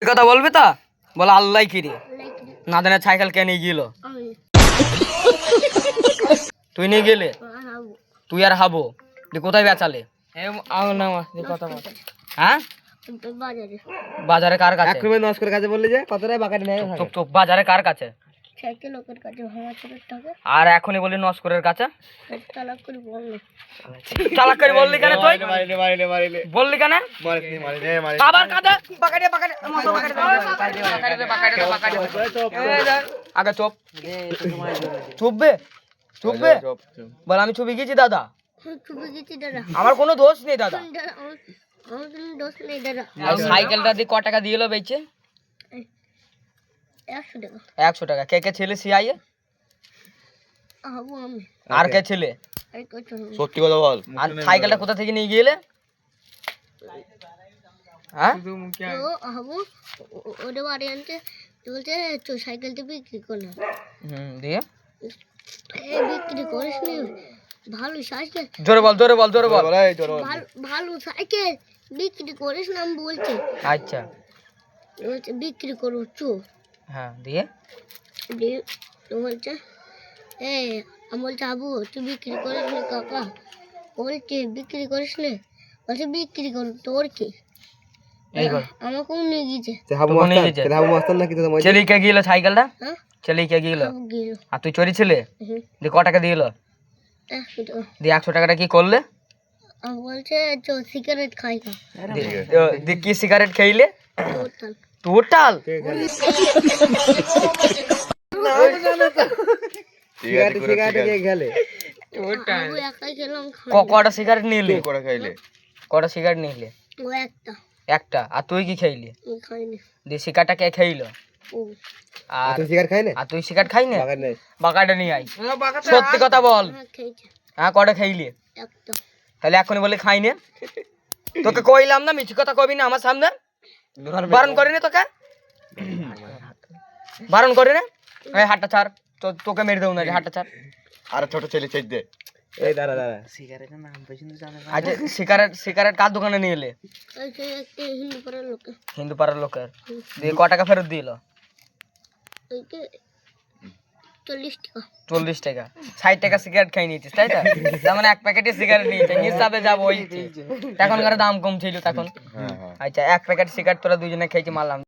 কথা বলবি তো বল আল্লাহ কি রে না জানে সাইকেল কে নিয়ে গেল তুই নিয়ে গেলে তুই আর হাবো কোথায় বেচালে কথা বল হ্যাঁ বাজারে কার কাছে নস্কর কাছে বললি যে কতটা বাকারি নেই চুপ বাজারে কার কাছে সাইকেল লোকের কাছে ভাঙা ছোটের টাকা আর এখনই বলি নস্করের কাছে চালাক করে বললে চালাক করে বললি কেন তুই মারিলে বললি কেন আবার কাঁদে বাকারে বাকারে আগে চুপ চুপবে চুপবে বল আমি ছবি গেছি দাদা চুপে গেছি দাদা আমার কোনো দোষ নেই দাদা আমার কোনো দোষ নেই দাদা আর সাইকেলটা দিয়ে ক টাকা দিয়ে এলো বেচে 100 টাকা 100 টাকা কে কে ছেলে সিআইএ আবু আমি আর কে ছেলে এই কত সত্যি কথা বল আর সাইকেলটা কোথা থেকে নিয়ে গেলে হ্যাঁ ও আবু ওরে বাড়ি আনতে বলতে তো সাইকেলটা বিক্রি করলাম দিয়ে এই বিক্রি করিস নি ভালো সাইকেল জোরে বল জোরে বল জোরে বল ভালো সাইকেল বিক্রি করিস না আমি বলছি আচ্ছা বলছে বিক্রি করবো চো হ্যাঁ দিয়ে বলছে আমি বলছি আবু তুই বিক্রি করিস নি কাকা বলছি বিক্রি করিস নি বলছে বিক্রি করবো তোর কি আমাকেও নিয়ে গিয়েছে ছেলে কে গেল সাইকেলটা হ্যাঁ ছেলে কে গেল গেল আর তুই চুরি ছিলে দিয়ে ক টাকা দিয়ে এলো 100 টাকা দিয়ে 100 টাকাটা কি করলে আমি বলছে চো সিগারেট খাই না দিয়ে কি সিগারেট খেইলে টোটাল টোটাল আবু একাই খেলাম কটা সিগারেট নিলে কটা সিগারেট নিলে ও একটা একটা আর তুই কি খাইলি আমি খাইনি দিয়ে সিগারেটটা কে খাইলো ও আর সিগারেট খাই না আর তুই সিগারেট খাই না বাকারি নেই বাকাটা নিয়ে আই সত্যি কথা বল খেয়েছে হ্যাঁ কটা খাইলি একটা তাহলে এখনই বলে খাই না তোকে কইলাম না মিছি কথা কবি না আমার সামনে বারণ করি না তোকে বারণ করি না এই হাতটা ছাড় তোকে মেরে দেবো না হাতটা ছাড় আর ছোট ছেলে ছেড়ে দে এই দাঁড়া আচ্ছা সিগারেট কার দোকানে নিয়ে এলে একটা হিন্দু পাড়ার লোক হিন্দু পাড়ার লোকের দিয়ে ক টাকা ফেরত দিল 40 40 টাকা টাকা 60 টাকা সিগারেট খাই নিয়েছিস তাই তো তার মানে এক প্যাকেটে সিগারেট নিয়েছে হিসাবে যাবো ওই তখনকার দাম কম ছিল তখন আচ্ছা এক প্যাকেট সিগারেট তোরা দুজনে খেয়েছি মারলাম